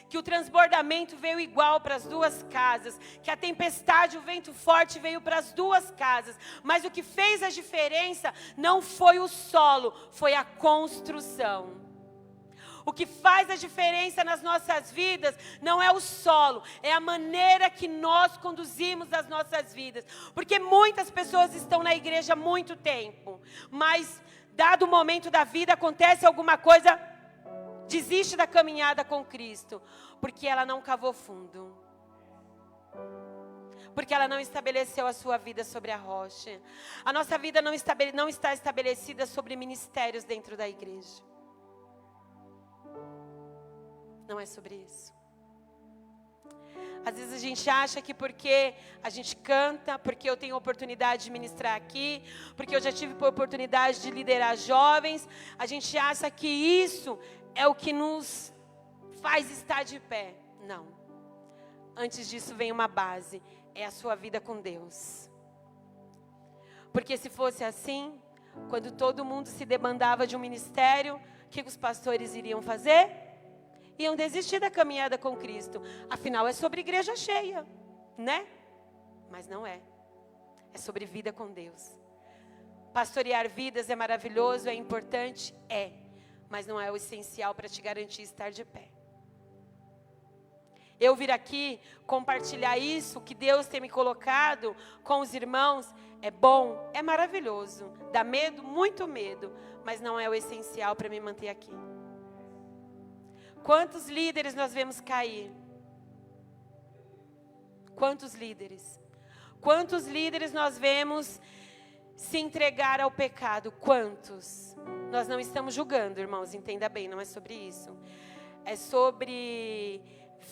Que o transbordamento veio igual para as duas casas. Que a tempestade, o vento forte veio para as duas casas. Mas o que fez a diferença não foi o solo, foi a construção. O que faz a diferença nas nossas vidas não é o solo, é a maneira que nós conduzimos as nossas vidas. Porque muitas pessoas estão na igreja há muito tempo, mas dado o momento da vida, acontece alguma coisa, desiste da caminhada com Cristo, porque ela não cavou fundo. Porque ela não estabeleceu a sua vida sobre a rocha. A nossa vida não está estabelecida sobre ministérios dentro da igreja. Não é sobre isso. Às vezes a gente acha que porque a gente canta, porque eu tenho oportunidade de ministrar aqui, porque eu já tive a oportunidade de liderar jovens, a gente acha que isso é o que nos faz estar de pé. Não. Antes disso vem uma base, é a sua vida com Deus. Porque se fosse assim, quando todo mundo se debandava de um ministério, o que os pastores iriam fazer? Iam desistir da caminhada com Cristo. Afinal, é sobre igreja cheia, né? Mas não é. É sobre vida com Deus. Pastorear vidas é maravilhoso, é importante? É. Mas não é o essencial para te garantir estar de pé. Eu vir aqui compartilhar isso que Deus tem me colocado com os irmãos é bom, é maravilhoso. Dá medo, muito medo, mas não é o essencial para me manter aqui. Quantos líderes nós vemos cair? Quantos líderes? Quantos líderes nós vemos se entregar ao pecado? Quantos? Nós não estamos julgando, irmãos, entenda bem, não é sobre isso. É sobre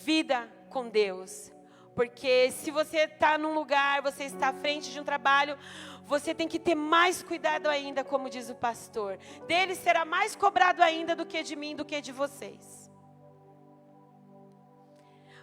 vida com Deus. Porque se você está num lugar, você está à frente de um trabalho, você tem que ter mais cuidado ainda, como diz o pastor. Dele será mais cobrado ainda do que de mim, do que de vocês.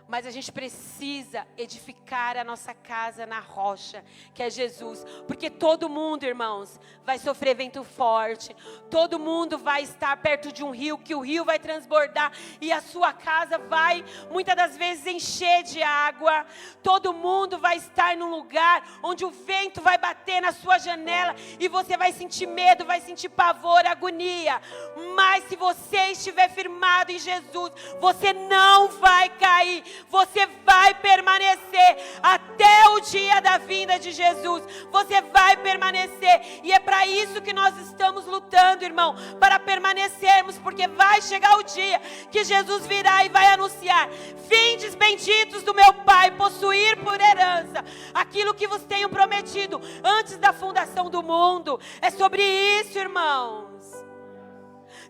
Mas a gente precisa edificar a nossa casa na rocha, que é Jesus. Porque todo mundo, irmãos, vai sofrer vento forte. Todo mundo vai estar perto de um rio, que o rio vai transbordar. E a sua casa vai, muitas das vezes, encher de água. Todo mundo vai estar num lugar onde o vento vai bater na sua janela. E você vai sentir medo, vai sentir pavor, agonia. Mas se você estiver firmado em Jesus, você não vai cair. Você vai permanecer até o dia da vinda de Jesus. Você vai permanecer. E é para isso que nós estamos lutando, irmão. Para permanecermos. Porque vai chegar o dia que Jesus virá e vai anunciar: vindes benditos do meu Pai, possuir por herança aquilo que vos tenho prometido antes da fundação do mundo. É sobre isso, irmãos.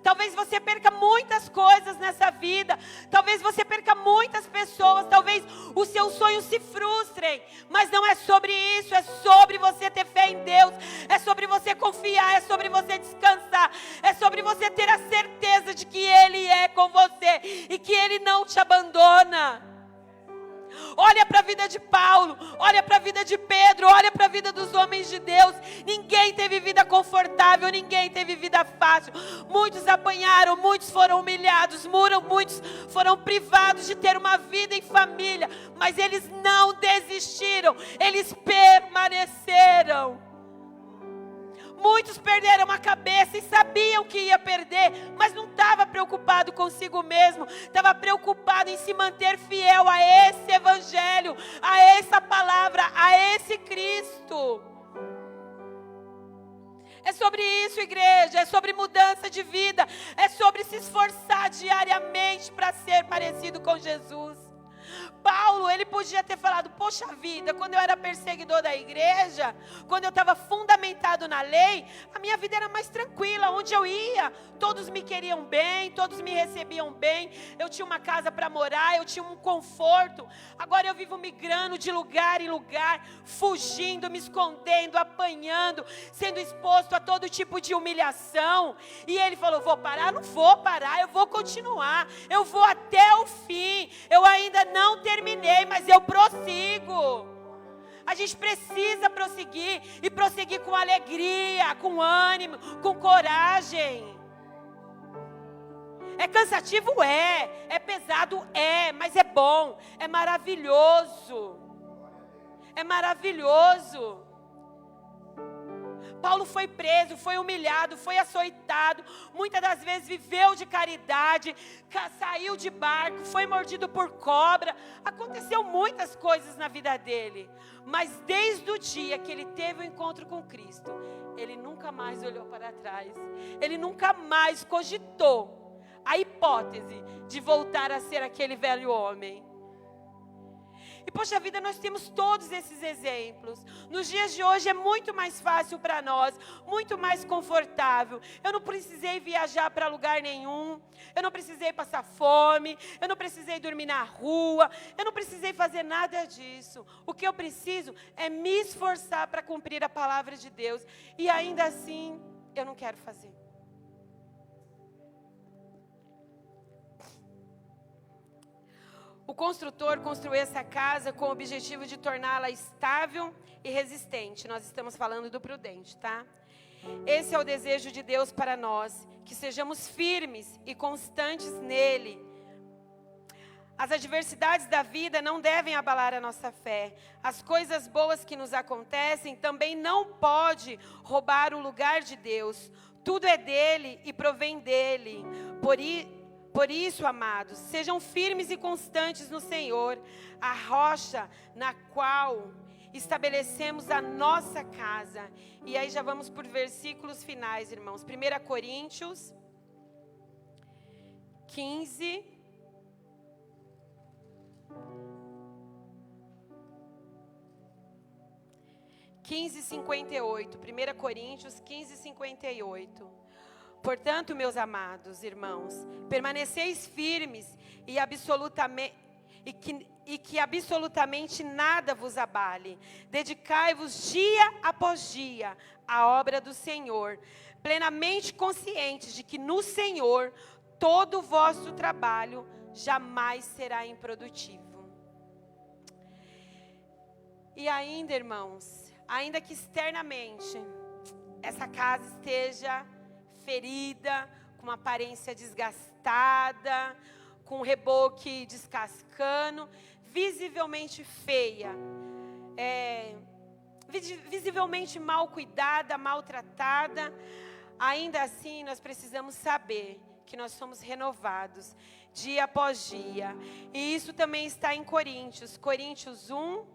Talvez você perca muitas coisas nessa vida. Talvez você perca muitas pessoas. Talvez os seus sonhos se frustrem. Mas não é sobre isso. É sobre você ter fé em Deus. É sobre você confiar. É sobre você descansar. É sobre você ter a certeza de que Ele é com você. E que Ele não te abandona. Olha para a vida de Paulo, olha para a vida de Pedro, olha para a vida dos homens de Deus. Ninguém teve vida confortável, ninguém teve vida fácil. Muitos apanharam, muitos foram humilhados, muitos foram privados de ter uma vida em família. Mas eles não desistiram, eles permaneceram. Muitos perderam a cabeça e sabiam que ia perder, mas não estava preocupado consigo mesmo. Estava preocupado em se manter fiel a esse evangelho, a essa palavra, a esse Cristo. É sobre isso, igreja. É sobre mudança de vida. É sobre se esforçar diariamente para ser parecido com Jesus. Paulo, ele podia ter falado: poxa vida, quando eu era perseguidor da igreja, quando eu estava fundamentado na lei, a minha vida era mais tranquila. Onde eu ia, todos me queriam bem, todos me recebiam bem. Eu tinha uma casa para morar, eu tinha um conforto. Agora eu vivo migrando de lugar em lugar, fugindo, me escondendo, apanhando, sendo exposto a todo tipo de humilhação. E ele falou: vou parar? Não vou parar, eu vou continuar, eu vou até o fim. Eu ainda não terminei, mas eu prossigo. A gente precisa prosseguir, e prosseguir com alegria, com ânimo, com coragem. É cansativo? É pesado? Mas é bom, é maravilhoso. É maravilhoso. Paulo foi preso, foi humilhado, foi açoitado, muitas das vezes viveu de caridade, saiu de barco, foi mordido por cobra. Aconteceu muitas coisas na vida dele, mas desde o dia que ele teve o encontro com Cristo, ele nunca mais olhou para trás, ele nunca mais cogitou a hipótese de voltar a ser aquele velho homem. E poxa vida, nós temos todos esses exemplos. Nos dias de hoje é muito mais fácil para nós, muito mais confortável. Eu não precisei viajar para lugar nenhum, eu não precisei passar fome, eu não precisei dormir na rua, eu não precisei fazer nada disso. O que eu preciso é me esforçar para cumprir a palavra de Deus. E ainda assim, eu não quero fazer. O construtor construiu essa casa com o objetivo de torná-la estável e resistente. Nós estamos falando do prudente, tá? Esse é o desejo de Deus para nós, que sejamos firmes e constantes nele. As adversidades da vida não devem abalar a nossa fé. As coisas boas que nos acontecem também não podem roubar o lugar de Deus. Tudo é dele e provém dele. Por isso, amados, sejam firmes e constantes no Senhor, a rocha na qual estabelecemos a nossa casa. E aí já vamos por versículos finais, irmãos. 1 Coríntios 15. (15, 58). 1 Coríntios 15, 58. Portanto, meus amados irmãos, permaneceis firmes e que absolutamente nada vos abale. Dedicai-vos dia após dia à obra do Senhor, plenamente conscientes de que no Senhor todo o vosso trabalho jamais será improdutivo. E ainda, irmãos, ainda que externamente essa casa esteja ferida, com uma aparência desgastada, com um reboque descascando, visivelmente feia, visivelmente mal cuidada, maltratada, ainda assim nós precisamos saber que nós somos renovados dia após dia. E isso também está em Coríntios 1, 1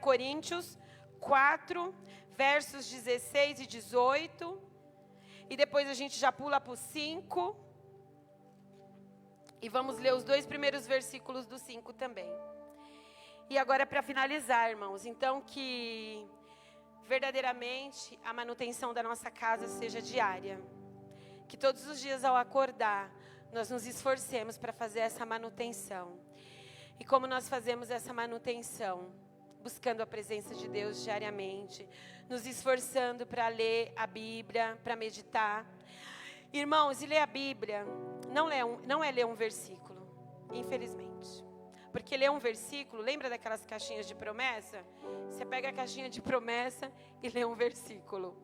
Coríntios 4, versos 16 e 18. E depois a gente já pula para o 5. E vamos ler os 2 primeiros versículos do 5 também. E agora para finalizar, irmãos. Então que verdadeiramente a manutenção da nossa casa seja diária. Que todos os dias ao acordar, nós nos esforcemos para fazer essa manutenção. E como nós fazemos essa manutenção? Buscando a presença de Deus diariamente, nos esforçando para ler a Bíblia, para meditar. Irmãos, e ler a Bíblia não é ler um versículo, infelizmente. Porque ler um versículo, lembra daquelas caixinhas de promessa? Você pega a caixinha de promessa e lê um versículo.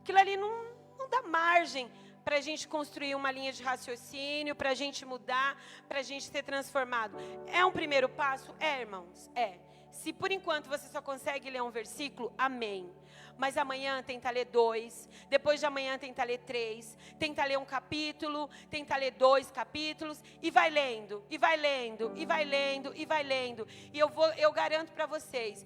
Aquilo ali não dá margem para a gente construir uma linha de raciocínio, para a gente mudar, para a gente ser transformado. É um primeiro passo? É, irmãos, é. Se por enquanto você só consegue ler um versículo, amém. Mas amanhã tenta ler 2, depois de amanhã tenta ler 3, tenta ler um capítulo, tenta ler 2 capítulos, e vai lendo, e vai lendo, e vai lendo, e vai lendo. E eu garanto para vocês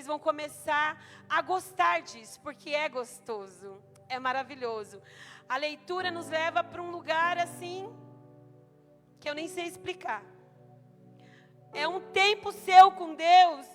vão começar a gostar disso, porque é gostoso, é maravilhoso. A leitura nos leva para um lugar assim, que eu nem sei explicar. É um tempo seu com Deus,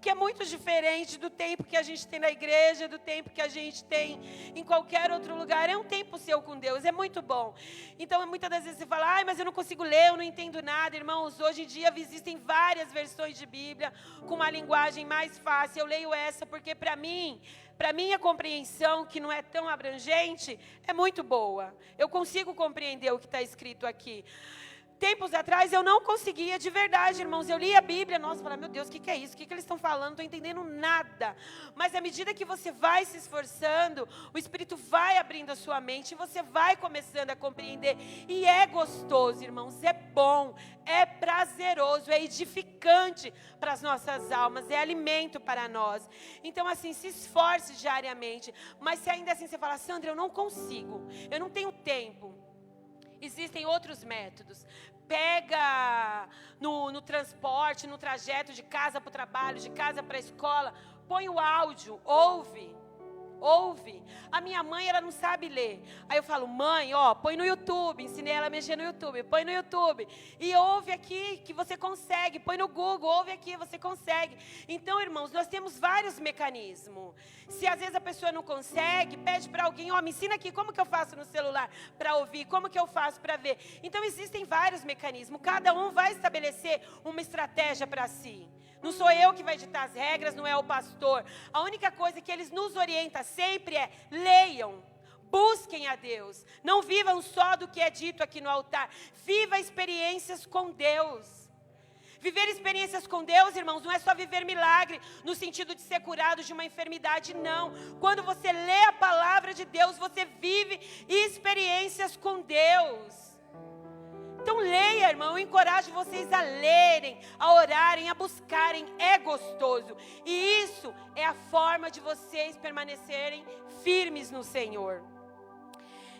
que é muito diferente do tempo que a gente tem na igreja, do tempo que a gente tem em qualquer outro lugar. É um tempo seu com Deus, é muito bom. Então, muitas das vezes você fala, mas eu não consigo ler, eu não entendo nada. Irmãos, hoje em dia existem várias versões de Bíblia, com uma linguagem mais fácil. Eu leio essa porque para minha compreensão, que não é tão abrangente, é muito boa. Eu consigo compreender o que está escrito aqui. Tempos atrás eu não conseguia de verdade, irmãos. Eu lia a Bíblia, nossa, eu falava, meu Deus, o que é isso? O que eles estão falando? Não estou entendendo nada. Mas à medida que você vai se esforçando, o Espírito vai abrindo a sua mente, e você vai começando a compreender. E é gostoso, irmãos, é bom, é prazeroso, é edificante para as nossas almas, é alimento para nós. Então assim, se esforce diariamente. Mas se ainda assim você fala, Sandra, eu não consigo, eu não tenho tempo. Existem outros métodos. Pega no transporte, no trajeto de casa para o trabalho, de casa para a escola, põe o áudio, ouve. A minha mãe, ela não sabe ler. Aí eu falo, mãe, põe no YouTube. Ensinei ela a mexer no YouTube. Põe no YouTube. E ouve aqui que você consegue. Põe no Google, ouve aqui, você consegue. Então, irmãos, nós temos vários mecanismos. Se às vezes a pessoa não consegue, pede para alguém, me ensina aqui como que eu faço no celular para ouvir, como que eu faço para ver. Então, existem vários mecanismos. Cada um vai estabelecer uma estratégia para si. Não sou eu que vai ditar as regras, não é o pastor. A única coisa que eles nos orientam sempre é, leiam, busquem a Deus. Não vivam só do que é dito aqui no altar. Viva experiências com Deus. Viver experiências com Deus, irmãos, não é só viver milagre, no sentido de ser curado de uma enfermidade, não. Quando você lê a palavra de Deus, você vive experiências com Deus. Então leia, irmão, eu encorajo vocês a lerem, a orarem, a buscarem, é gostoso. E isso é a forma de vocês permanecerem firmes no Senhor.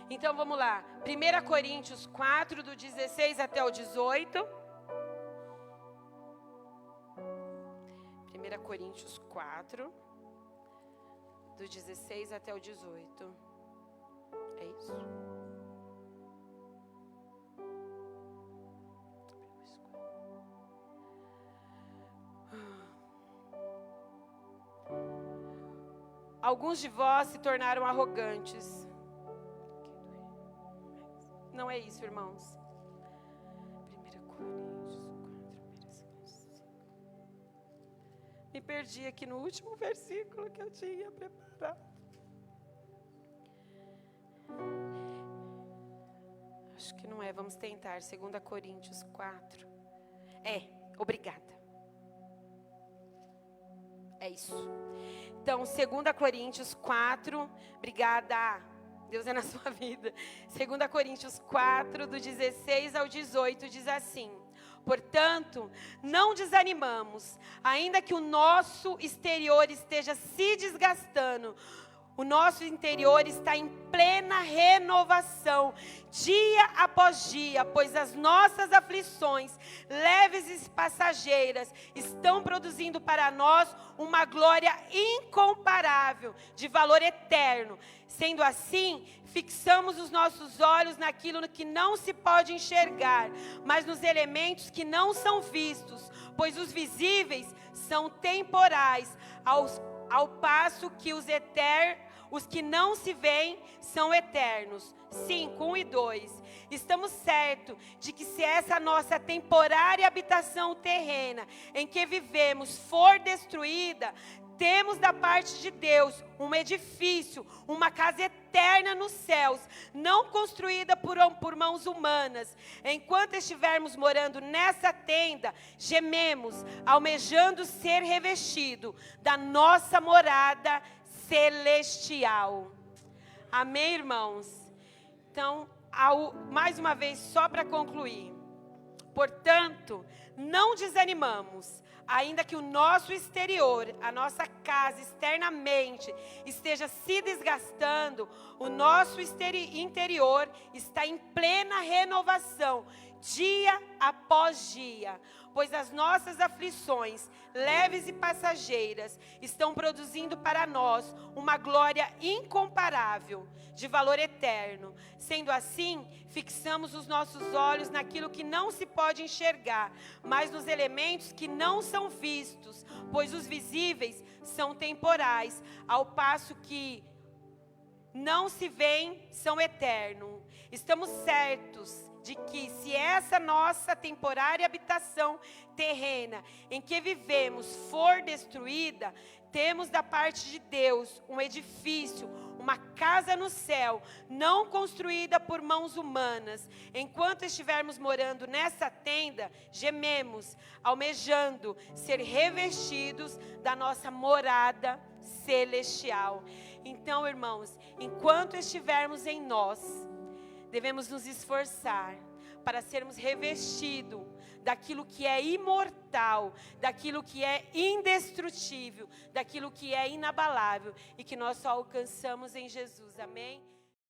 Então vamos lá. 1 Coríntios 4, do 16 até o 18. 1 Coríntios 4, do 16 até o 18. É isso? Alguns de vós se tornaram arrogantes. Não é isso, irmãos. 1 Coríntios 4, me perdi aqui no último versículo que eu tinha preparado. Acho que não é, vamos tentar. 2 Coríntios 4. Obrigada. É isso. Então, 2 Coríntios 4, obrigada. Deus é na sua vida. 2 Coríntios 4, do 16 ao 18, diz assim: portanto, não desanimamos, ainda que o nosso exterior esteja se desgastando, o nosso interior está em plena renovação, dia após dia, pois as nossas aflições, leves e passageiras, estão produzindo para nós uma glória incomparável, de valor eterno. Sendo assim, fixamos os nossos olhos naquilo que não se pode enxergar, mas nos elementos que não são vistos, pois os visíveis são temporais, ao passo que os que não se veem são eternos. 5, 1 e 2. Estamos certos de que se essa nossa temporária habitação terrena em que vivemos for destruída, temos da parte de Deus um edifício, uma casa eterna nos céus, não construída por mãos humanas. Enquanto estivermos morando nessa tenda, gememos, almejando ser revestido da nossa morada celestial. Amém, irmãos? Então, mais uma vez, só para concluir. Portanto, não desanimamos, ainda que o nosso exterior, a nossa casa externamente, esteja se desgastando, o nosso interior está em plena renovação, dia após dia, pois as nossas aflições, leves e passageiras, estão produzindo para nós uma glória incomparável, de valor eterno. Sendo assim, fixamos os nossos olhos naquilo que não se pode enxergar, mas nos elementos que não são vistos, pois os visíveis são temporais, ao passo que não se veem são eternos. Estamos certos de que se essa nossa temporária habitação terrena em que vivemos for destruída, temos da parte de Deus um edifício, uma casa no céu, não construída por mãos humanas. Enquanto estivermos morando nessa tenda, gememos, almejando ser revestidos da nossa morada celestial. Então, irmãos, enquanto estivermos em nós, devemos nos esforçar para sermos revestidos daquilo que é imortal, daquilo que é indestrutível, daquilo que é inabalável e que nós só alcançamos em Jesus. Amém?